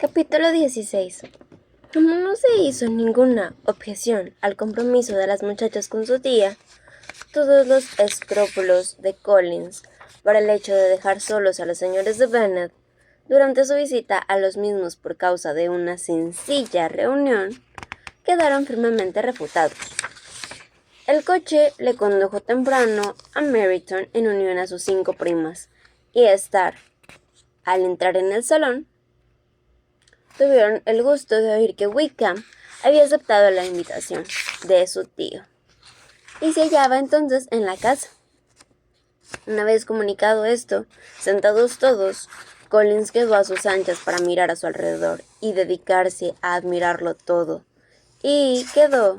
Capítulo 16. Como no se hizo ninguna objeción al compromiso de las muchachas con su tía, todos los escrúpulos de Collins para el hecho de dejar solos a los señores de Bennet durante su visita a los mismos por causa de una sencilla reunión quedaron firmemente refutados. El coche le condujo temprano a Meryton en unión a sus 5 primas, y Star, al entrar en el salón, tuvieron el gusto de oír que Wickham había aceptado la invitación de su tío y se hallaba entonces en la casa. Una vez comunicado esto, sentados todos, Collins quedó a sus anchas para mirar a su alrededor y dedicarse a admirarlo todo, y quedó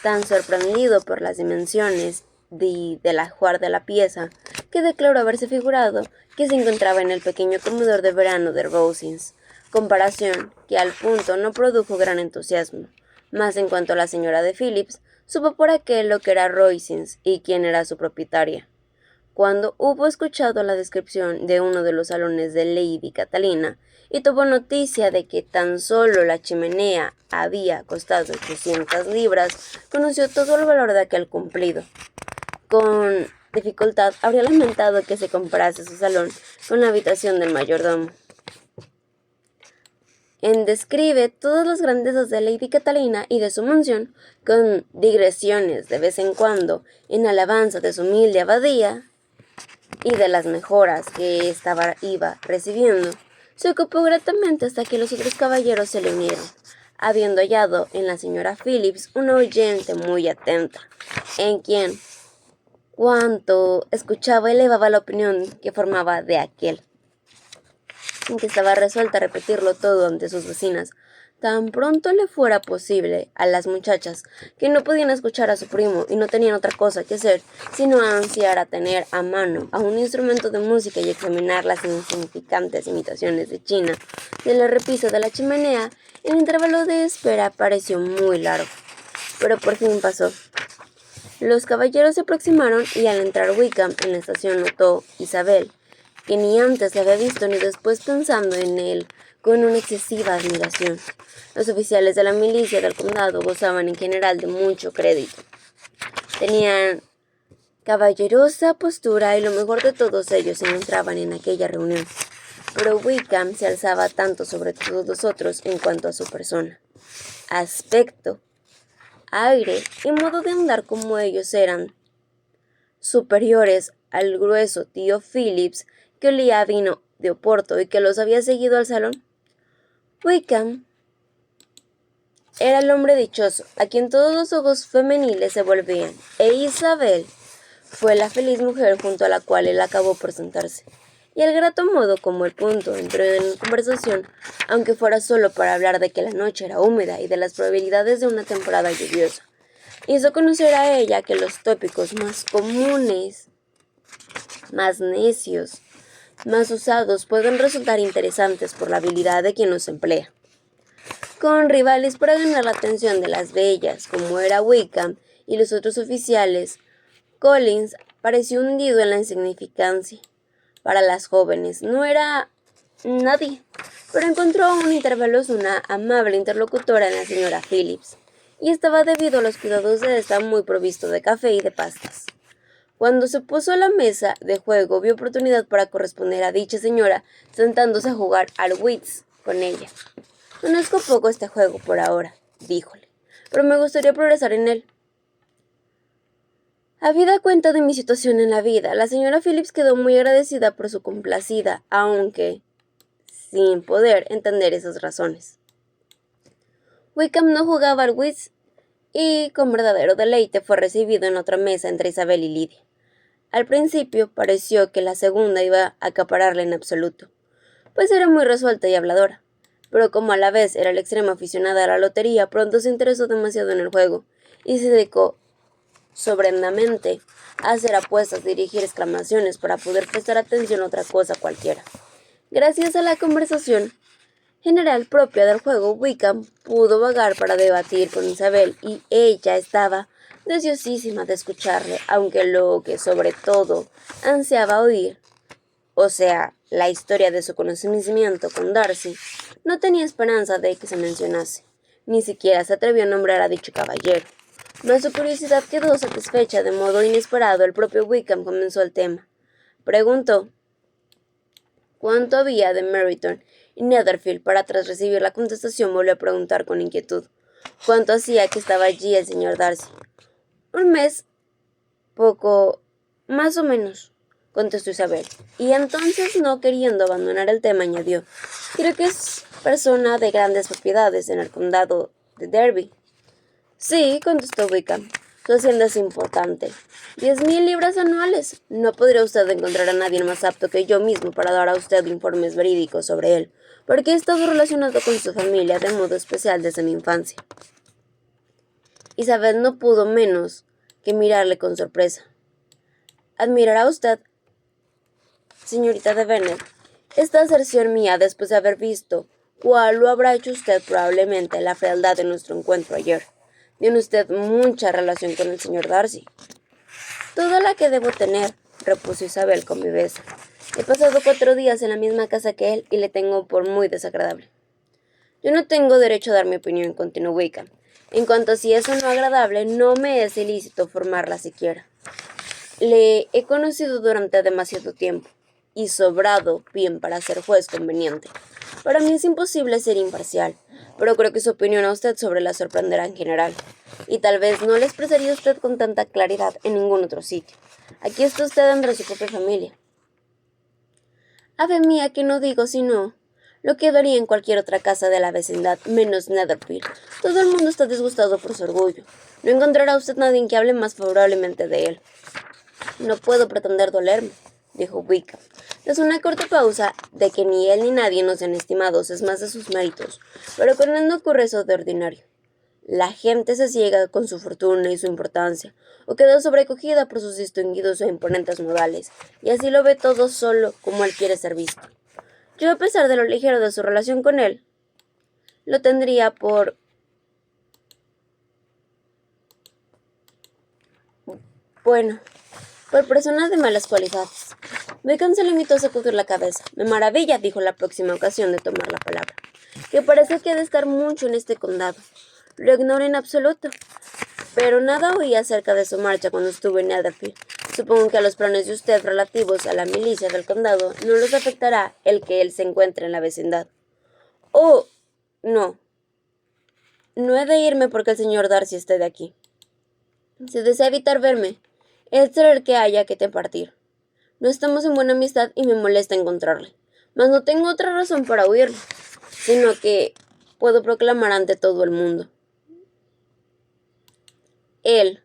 tan sorprendido por las dimensiones del ajuar de la pieza que declaró haberse figurado que se encontraba en el pequeño comedor de verano de Rosings, comparación que al punto no produjo gran entusiasmo, mas en cuanto a la señora de Phillips, supo por aquel lo que era Rosings y quién era su propietaria. Cuando hubo escuchado la descripción de uno de los salones de Lady Catalina y tuvo noticia de que tan solo la chimenea había costado 800 libras, conoció todo el valor de aquel cumplido. Con dificultad habría lamentado que se comparase su salón con la habitación del mayordomo. Describe todas las grandezas de Lady Catalina y de su mansión, con digresiones de vez en cuando en alabanza de su humilde abadía y de las mejoras que ésta iba recibiendo. Se ocupó gratamente hasta que los otros caballeros se le unieron, habiendo hallado en la señora Phillips una oyente muy atenta, en quien, cuanto escuchaba, elevaba la opinión que formaba de aquel, en que estaba resuelta a repetirlo todo ante sus vecinas, tan pronto le fuera posible. A las muchachas, que no podían escuchar a su primo y no tenían otra cosa que hacer sino ansiar a tener a mano a un instrumento de música y examinar las insignificantes imitaciones de China de la repisa de la chimenea, el intervalo de espera pareció muy largo, pero por fin pasó. Los caballeros se aproximaron y al entrar Wickham en la estación notó Isabel, que ni antes le había visto ni después, pensando en él con una excesiva admiración. Los oficiales de la milicia del condado gozaban en general de mucho crédito. Tenían caballerosa postura y lo mejor de todos ellos se encontraban en aquella reunión. Pero Wickham se alzaba tanto sobre todos los otros en cuanto a su persona, aspecto, aire y modo de andar, como ellos eran superiores al grueso tío Phillips, que olía a vino de Oporto y que los había seguido al salón. Wickham era el hombre dichoso, a quien todos los ojos femeniles se volvían, e Isabel fue la feliz mujer junto a la cual él acabó por sentarse. Y el grato modo como el punto entró en conversación, aunque fuera solo para hablar de que la noche era húmeda y de las probabilidades de una temporada lluviosa, hizo conocer a ella que los tópicos más comunes, más necios, más usados pueden resultar interesantes por la habilidad de quien los emplea. Con rivales para ganar la atención de las bellas, como era Wickham y los otros oficiales, Collins pareció hundido en la insignificancia. Para las jóvenes no era nadie, pero encontró a un intervalos una amable interlocutora en la señora Phillips, y estaba, debido a los cuidados de esta, muy provisto de café y de pastas. Cuando se puso a la mesa de juego, vio oportunidad para corresponder a dicha señora, sentándose a jugar al wits con ella. Conozco poco este juego por ahora, díjole, pero me gustaría progresar en él. Habida cuenta de mi situación en la vida, la señora Phillips quedó muy agradecida por su complacida, aunque sin poder entender esas razones. Wickham no jugaba al wits y con verdadero deleite fue recibido en otra mesa entre Isabel y Lidia. Al principio pareció que la segunda iba a acapararla en absoluto, pues era muy resuelta y habladora, pero como a la vez era el extremo aficionada a la lotería, pronto se interesó demasiado en el juego y se dedicó sobremamente a hacer apuestas, dirigir exclamaciones para poder prestar atención a otra cosa cualquiera. Gracias a la conversación general propia del juego, Wickham pudo vagar para debatir con Isabel, y ella estaba deseosísima de escucharle, aunque lo que sobre todo ansiaba o sea, la historia de su conocimiento con Darcy, no tenía esperanza de que se mencionase. Ni siquiera se atrevió a nombrar a dicho caballero. Mas su curiosidad quedó satisfecha de modo inesperado. El propio Wickham comenzó el tema. Preguntó cuánto había de Meryton y Netherfield para, tras recibir la contestación, volvió a preguntar con inquietud cuánto hacía que estaba allí el señor Darcy. Un mes, poco, más o menos, contestó Isabel. Y entonces, no queriendo abandonar el tema, añadió: creo que es persona de grandes propiedades en el condado de Derby. Sí, contestó Wickham. Su hacienda es importante. 10.000 libras anuales. No podría usted encontrar a nadie más apto que yo mismo para dar a usted informes verídicos sobre él, porque he estado relacionado con su familia de modo especial desde mi infancia. Isabel no pudo menos que mirarle con sorpresa. ¿Admirará usted, señorita de Bennet, esta aserción mía después de haber visto cuál lo habrá hecho usted probablemente la frialdad de nuestro encuentro ayer? Tiene usted mucha relación con el señor Darcy. Toda la que debo tener, repuso Isabel con viveza. He pasado 4 días en la misma casa que él y le tengo por muy desagradable. Yo no tengo derecho a dar mi opinión, continuó Wickham. En cuanto a si es o no agradable, no me es ilícito formarla siquiera. Le he conocido durante demasiado tiempo y sobrado bien para ser juez conveniente. Para mí es imposible ser imparcial, pero creo que su opinión a usted sobre la sorprenderá en general, y tal vez no la expresaría usted con tanta claridad en ningún otro sitio. Aquí está usted entre su propia familia. Ave mía, que no digo sino lo que daría en cualquier otra casa de la vecindad, menos Netherfield. Todo el mundo está disgustado por su orgullo. No encontrará usted nadie que hable más favorablemente de él. No puedo pretender dolerme, dijo Wickham. Tras una corta pausa, de que ni él ni nadie nos sean estimados es más de sus méritos, pero con él no ocurre eso de ordinario. La gente se ciega con su fortuna y su importancia, o queda sobrecogida por sus distinguidos o imponentes modales, y así lo ve todo solo como él quiere ser visto. Yo, a pesar de lo ligero de su relación con él, lo tendría por persona de malas cualidades. Wickham se limitó a sacudir la cabeza. Me maravilla, dijo la próxima ocasión de tomar la palabra, que parece que ha de estar mucho en este condado. Lo ignoro en absoluto, pero nada oí acerca de su marcha cuando estuve en Netherfield. Supongo que a los planes de usted relativos a la milicia del condado no los afectará el que él se encuentre en la vecindad. Oh, no. No he de irme porque el señor Darcy esté de aquí. Si desea evitar verme, es será el que haya que te partir. No estamos en buena amistad y me molesta encontrarle. Mas no tengo otra razón para huirle, sino que puedo proclamar ante todo el mundo. Él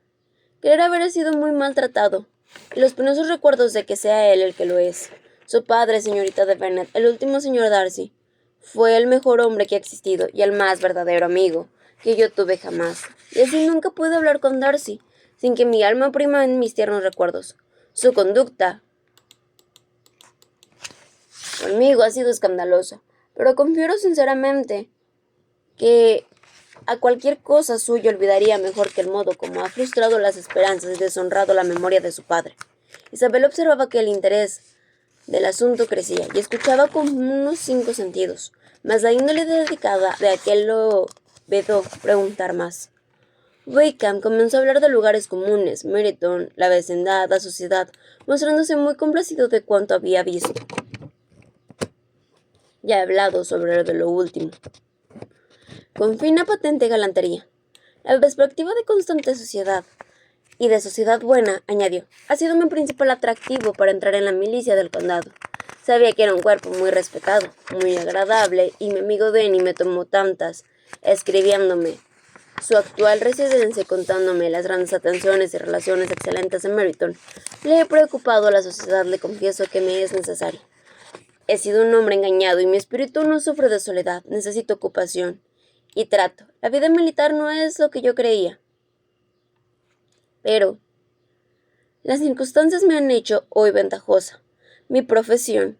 creerá haber sido muy maltratado, y los penosos recuerdos de que sea él el que lo es. Su padre, señorita de Bennet, el último señor Darcy, fue el mejor hombre que ha existido y el más verdadero amigo que yo tuve jamás. Y así nunca pude hablar con Darcy, sin que mi alma oprima en mis tiernos recuerdos. Su conducta conmigo ha sido escandalosa, pero confío sinceramente que a cualquier cosa suya olvidaría mejor que el modo como ha frustrado las esperanzas y deshonrado la memoria de su padre. Isabel observaba que el interés del asunto crecía y escuchaba con unos 5 sentidos, mas la índole dedicada de aquel lo vedó preguntar más. Wickham comenzó a hablar de lugares comunes, Meryton, la vecindad, la sociedad, mostrándose muy complacido de cuanto había visto. Ya he hablado sobre lo último, con fina patente galantería. La perspectiva de constante sociedad, y de sociedad buena, añadió, ha sido mi principal atractivo para entrar en la milicia del condado. Sabía que era un cuerpo muy respetado, muy agradable, y mi amigo Denny me tomó tantas, escribiéndome su actual residencia y contándome las grandes atenciones y relaciones excelentes de Meryton. Le he preocupado a la sociedad, le confieso que me es necesaria. He sido un hombre engañado y mi espíritu no sufre de soledad, necesito ocupación y trato. La vida militar no es lo que yo creía. Pero las circunstancias me han hecho hoy ventajosa. Mi profesión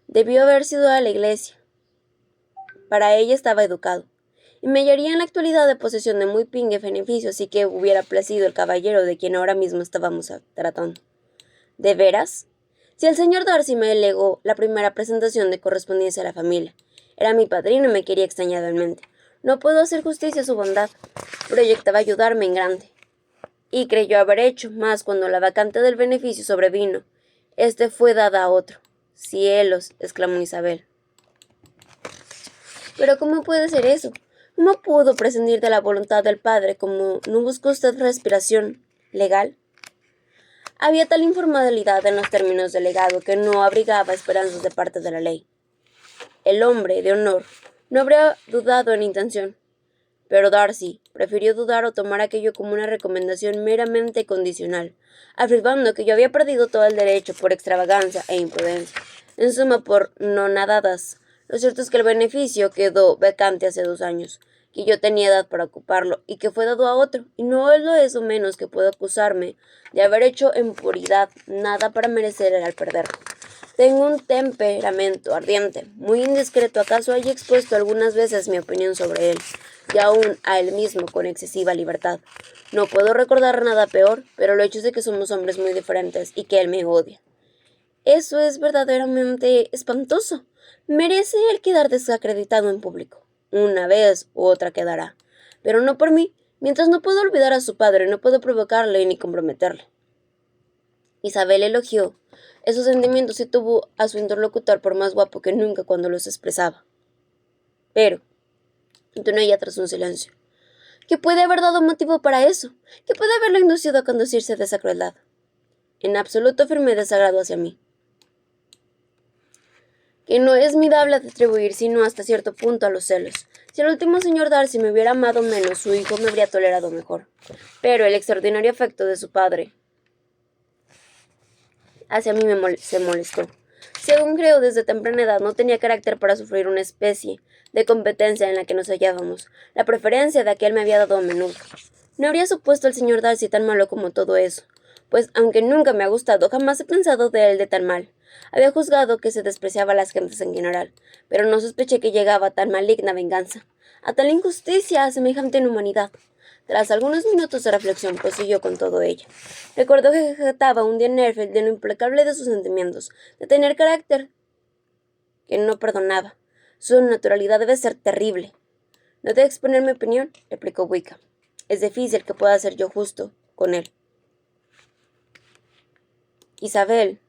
debió haber sido a la iglesia. Para ella estaba educado, y me hallaría en la actualidad de posesión de muy pingue beneficios y que hubiera placido el caballero de quien ahora mismo estábamos tratando. ¿De veras? Si el señor Darcy me legó la primera presentación de correspondencia a la familia, era mi padrino y me quería extrañadamente. No puedo hacer justicia a su bondad. Proyectaba ayudarme en grande. Y creyó haber hecho más cuando la vacante del beneficio sobrevino. Este fue dada a otro. —¡Cielos! —exclamó Isabel. —¿Pero cómo puede ser eso? ¿Cómo pudo prescindir de la voluntad del padre? ¿Cómo no buscó usted respiración legal? Había tal informalidad en los términos del legado que no abrigaba esperanzas de parte de la ley. El hombre de honor no habría dudado en intención, pero Darcy prefirió dudar o tomar aquello como una recomendación meramente condicional, afirmando que yo había perdido todo el derecho por extravagancia e imprudencia, en suma por nonadadas. Lo cierto es que el beneficio quedó vacante hace 2 años, que yo tenía edad para ocuparlo y que fue dado a otro, y no es lo eso menos que puedo acusarme de haber hecho en puridad nada para merecer el al perderlo. Tengo un temperamento ardiente, muy indiscreto, acaso haya expuesto algunas veces mi opinión sobre él, y aún a él mismo con excesiva libertad. No puedo recordar nada peor, pero lo hecho es de que somos hombres muy diferentes y que él me odia. Eso es verdaderamente espantoso. Merece él quedar desacreditado en público. Una vez u otra quedará, pero no por mí. Mientras no puedo olvidar a su padre, no puedo provocarle ni comprometerle. Isabel elogió esos sentimientos y tuvo a su interlocutor por más guapo que nunca cuando los expresaba. Pero, continuó ella tras un silencio, ¿qué puede haber dado motivo para eso? ¿Qué puede haberlo inducido a conducirse de esa crueldad? En absoluto firme desagrado hacia mí, que no es mi dable atribuir sino hasta cierto punto a los celos. Si el último señor Darcy me hubiera amado menos, su hijo me habría tolerado mejor. Pero el extraordinario afecto de su padre hacia mí se molestó. Según creo, desde temprana edad no tenía carácter para sufrir una especie de competencia en la que nos hallábamos, la preferencia de aquel me había dado a menudo. No habría supuesto al señor Darcy tan malo como todo eso, pues aunque nunca me ha gustado, jamás he pensado de él de tan mal. Había juzgado que se despreciaba a las gentes en general, pero no sospeché que llegaba a tan maligna venganza, a tal injusticia, a semejante inhumanidad. Tras algunos minutos de reflexión, prosiguió con todo ello. Recordó que jactaba un día Nerfield de lo implacable de sus sentimientos, de tener carácter que no perdonaba. Su naturalidad debe ser terrible. No debo exponer mi opinión, replicó Wickham. Es difícil que pueda ser yo justo con él. Isabel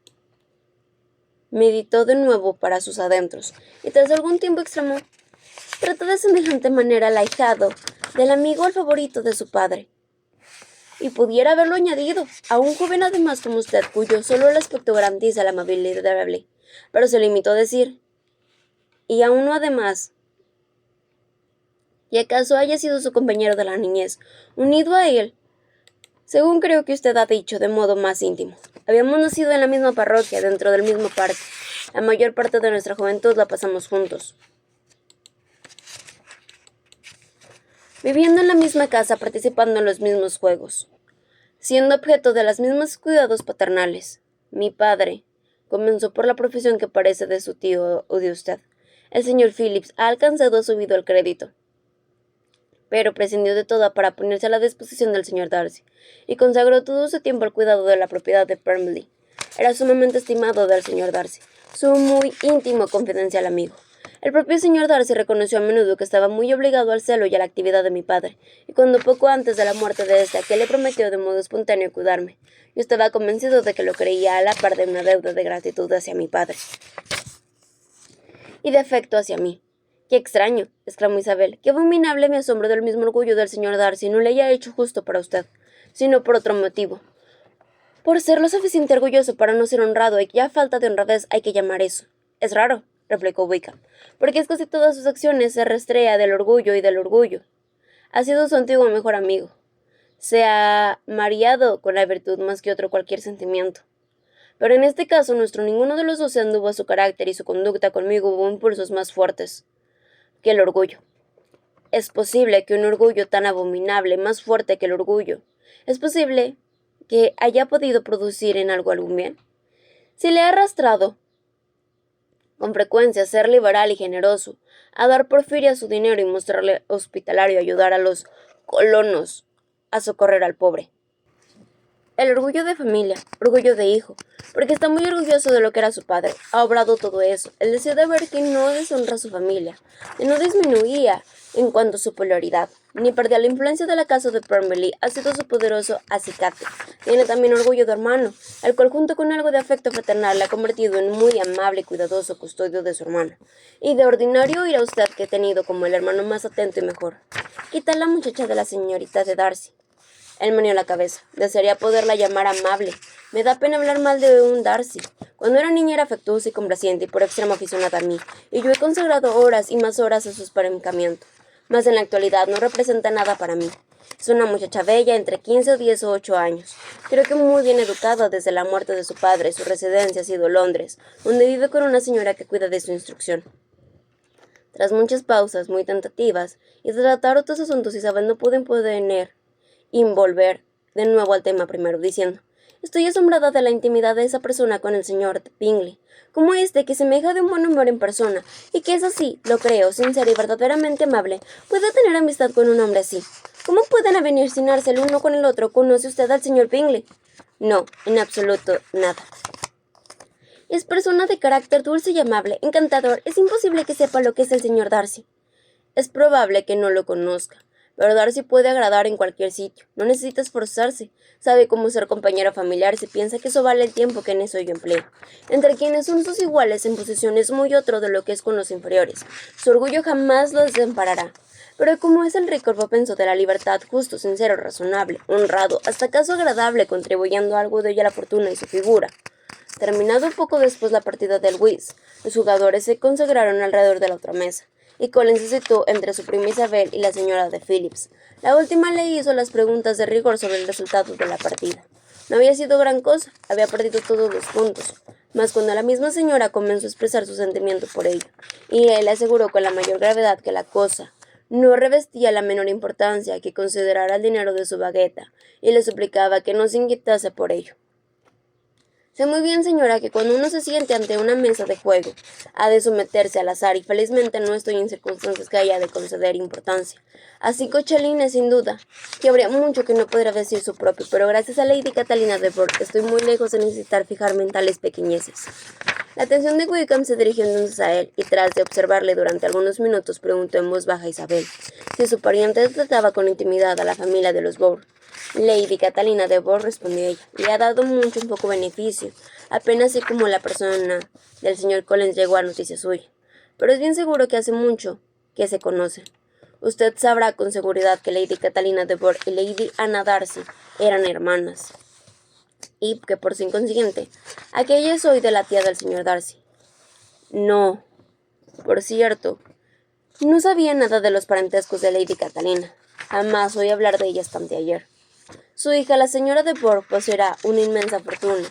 meditó de nuevo para sus adentros, y tras algún tiempo exclamó: «Trata de semejante manera al ahijado del amigo al favorito de su padre. Y pudiera haberlo añadido, a un joven además como usted, cuyo solo el aspecto garantiza la amabilidad de pero se limitó a decir, y a uno además, y acaso haya sido su compañero de la niñez, unido a él, según creo que usted ha dicho, de modo más íntimo. Habíamos nacido en la misma parroquia, dentro del mismo parque. La mayor parte de nuestra juventud la pasamos juntos, viviendo en la misma casa, participando en los mismos juegos, siendo objeto de los mismos cuidados paternales. Mi padre comenzó por la profesión que parece de su tío o de usted. El señor Phillips ha alcanzado a subido el crédito, pero prescindió de toda para ponerse a la disposición del señor Darcy, y consagró todo su tiempo al cuidado de la propiedad de Pemberley. Era sumamente estimado del señor Darcy, su muy íntimo confidencial amigo. El propio señor Darcy reconoció a menudo que estaba muy obligado al celo y a la actividad de mi padre, y cuando poco antes de la muerte de este, aquel le prometió de modo espontáneo cuidarme, yo estaba convencido de que lo creía a la par de una deuda de gratitud hacia mi padre y de afecto hacia mí. «¡Qué extraño!», exclamó Isabel. «Qué abominable mi asombro del mismo orgullo del señor Darcy no le haya hecho justo para usted, sino por otro motivo. Por ser lo suficiente orgulloso para no ser honrado, y ya falta de honradez hay que llamar eso». «Es raro», replicó Wickham, «porque es casi todas sus acciones se rastrea del orgullo y del orgullo. Ha sido su antiguo mejor amigo. Se ha mareado con la virtud más que otro cualquier sentimiento. Pero en este caso ninguno de los dos se anduvo a su carácter y su conducta conmigo hubo impulsos más fuertes que el orgullo. Es posible que un orgullo tan abominable, más fuerte que el orgullo, es posible que haya podido producir en algún bien. Si le ha arrastrado con frecuencia a ser liberal y generoso, a dar porfiria a su dinero y mostrarle hospitalario, a ayudar a los colonos, a socorrer al pobre. El orgullo de familia, orgullo de hijo, porque está muy orgulloso de lo que era su padre. Ha obrado todo eso. El deseo de ver que no deshonra a su familia, que no disminuía en cuanto a su popularidad, ni perdía la influencia de la casa de Pemberley, ha sido su poderoso acicate. Tiene también orgullo de hermano, el cual junto con algo de afecto fraternal le ha convertido en muy amable y cuidadoso custodio de su hermana. Y de ordinario oirá usted que he tenido como el hermano más atento y mejor. Quita la muchacha de la señorita de Darcy. Él meneó la cabeza. Desearía poderla llamar amable. Me da pena hablar mal de un Darcy. Cuando era niña era afectuosa y complaciente y por extremo aficionada a mí, y yo he consagrado horas y más horas a su emparejamiento. Mas en la actualidad no representa nada para mí. Es una muchacha bella, entre 15 o 10 o 8 años. Creo que muy bien educada desde la muerte de su padre. Su residencia ha sido Londres, donde vive con una señora que cuida de su instrucción. Tras muchas pausas muy tentativas, y de tratar otros asuntos, Isabel no pudo volver de nuevo al tema primero, diciendo: estoy asombrada de la intimidad de esa persona con el señor Bingley, como que semeja de un buen humor en persona, y que es así, lo creo, sincero y verdaderamente amable, puede tener amistad con un hombre así. ¿Cómo pueden avenircinarse el uno con el otro? ¿Conoce usted al señor Bingley? No, en absoluto, nada. Es persona de carácter dulce y amable, encantador. Es imposible que sepa lo que es el señor Darcy. Es probable que no lo conozca. Pero Darcy puede agradar en cualquier sitio. No necesita esforzarse. Sabe cómo ser compañero familiar si piensa que eso vale el tiempo que en eso yo empleo. Entre quienes son sus iguales en posición es muy otro de lo que es con los inferiores. Su orgullo jamás lo desamparará. Pero como es el rico propenso de la libertad, justo, sincero, razonable, honrado, hasta acaso agradable, contribuyendo algo de ella a la fortuna y su figura. Terminado un poco después la partida del whist, los jugadores se consagraron alrededor de la otra mesa, y Collins se sentó entre su prima Isabel y la señora de Phillips. La última le hizo las preguntas de rigor sobre el resultado de la partida. No había sido gran cosa, había perdido todos los puntos, mas cuando la misma señora comenzó a expresar su sentimiento por ello, y él le aseguró con la mayor gravedad que la cosa no revestía la menor importancia, que considerara el dinero de su bagueta, y le suplicaba que no se inquietase por ello. Sé muy bien, señora, que cuando uno se siente ante una mesa de juego, ha de someterse al azar, y felizmente no estoy en circunstancias que haya de conceder importancia. Así cochelines, sin duda, que habría mucho que no podrá decir su propio, pero gracias a Lady Catalina de Bourgh estoy muy lejos de necesitar fijarme en tales pequeñeces. La atención de Wickham se dirigió entonces a él, y tras de observarle durante algunos minutos, preguntó en voz baja a Isabel si su pariente trataba con intimidad a la familia de los Bourgh. Lady Catalina de Bourgh, respondió ella, le ha dado mucho un poco beneficio, apenas así como la persona del señor Collins llegó a noticia suya. Pero es bien seguro que hace mucho que se conocen. Usted sabrá con seguridad que Lady Catalina de Bourgh y Lady Anna Darcy eran hermanas, y que por su consiguiente, aquella es hoy de la tía del señor Darcy. No, por cierto, no sabía nada de los parentescos de Lady Catalina. Jamás oí hablar de ella hasta anteayer. Su hija, la señora de Bourgh, poseerá una inmensa fortuna,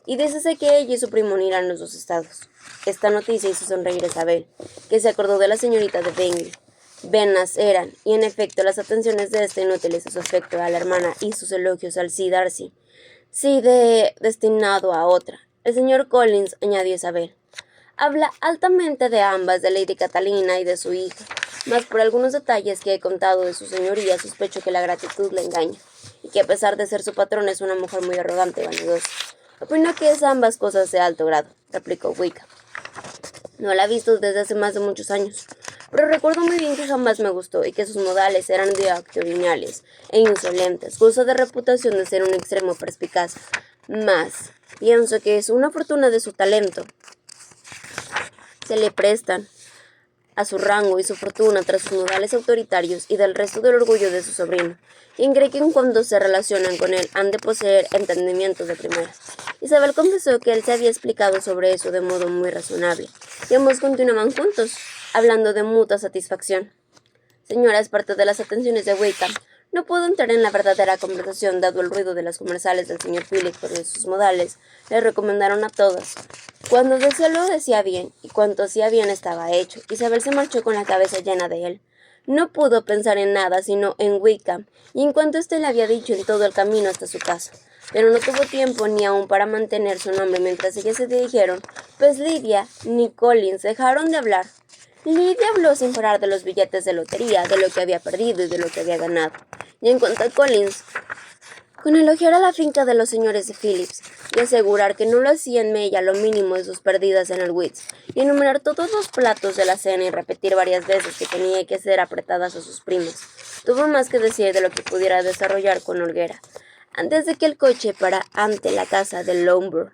y dícese que ella y su primo unirán los dos estados. Esta noticia hizo sonreír a Isabel, que se acordó de la señorita de Bingley. Venas eran, y en efecto, las atenciones de este inútiles a su afecto a la hermana y sus elogios al Sir Darcy, destinado a otra. El señor Collins, añadió Isabel, habla altamente de ambas, de Lady Catalina y de su hija, mas por algunos detalles que he contado de su señoría sospecho que la gratitud le engaña, y que a pesar de ser su patrona es una mujer muy arrogante y vanidosa. Opino que es ambas cosas de alto grado, replicó Wickham. No la he visto desde hace más de muchos años, pero recuerdo muy bien que jamás me gustó y que sus modales eran dictatoriales e insolentes, goza de reputación de ser un extremo perspicaz. Mas pienso que es una fortuna de su talento. Se le prestan a su rango y su fortuna tras sus modales autoritarios y del resto del orgullo de su sobrino, quien cree que en cuanto se relacionan con él han de poseer entendimiento de primera. Isabel confesó que él se había explicado sobre eso de modo muy razonable, y ambos continuaban juntos, hablando de mutua satisfacción. Señora, es parte de las atenciones de Wickham. No puedo entrar en la verdadera conversación, dado el ruido de las comerciales del señor Phillips, porque sus modales le recomendaron a todas. Cuando decía lo decía bien, y cuanto hacía bien estaba hecho. Isabel se marchó con la cabeza llena de él. No pudo pensar en nada sino en Wickham, y en cuanto éste le había dicho en todo el camino hasta su casa. Pero no tuvo tiempo ni aún para mantener su nombre mientras ellas se dirigieron, pues Lydia ni Collins dejaron de hablar. Lydia habló sin parar de los billetes de lotería, de lo que había perdido y de lo que había ganado. Y en cuanto a Collins, Con elogiar a la finca de los señores de Phillips y asegurar que no lo hacían mella lo mínimo de sus pérdidas en el Wits, y enumerar todos los platos de la cena y repetir varias veces que tenía que ser apretadas a sus primos, tuvo más que decir de lo que pudiera desarrollar con holguera, antes de que el coche parara ante la casa de Lombard.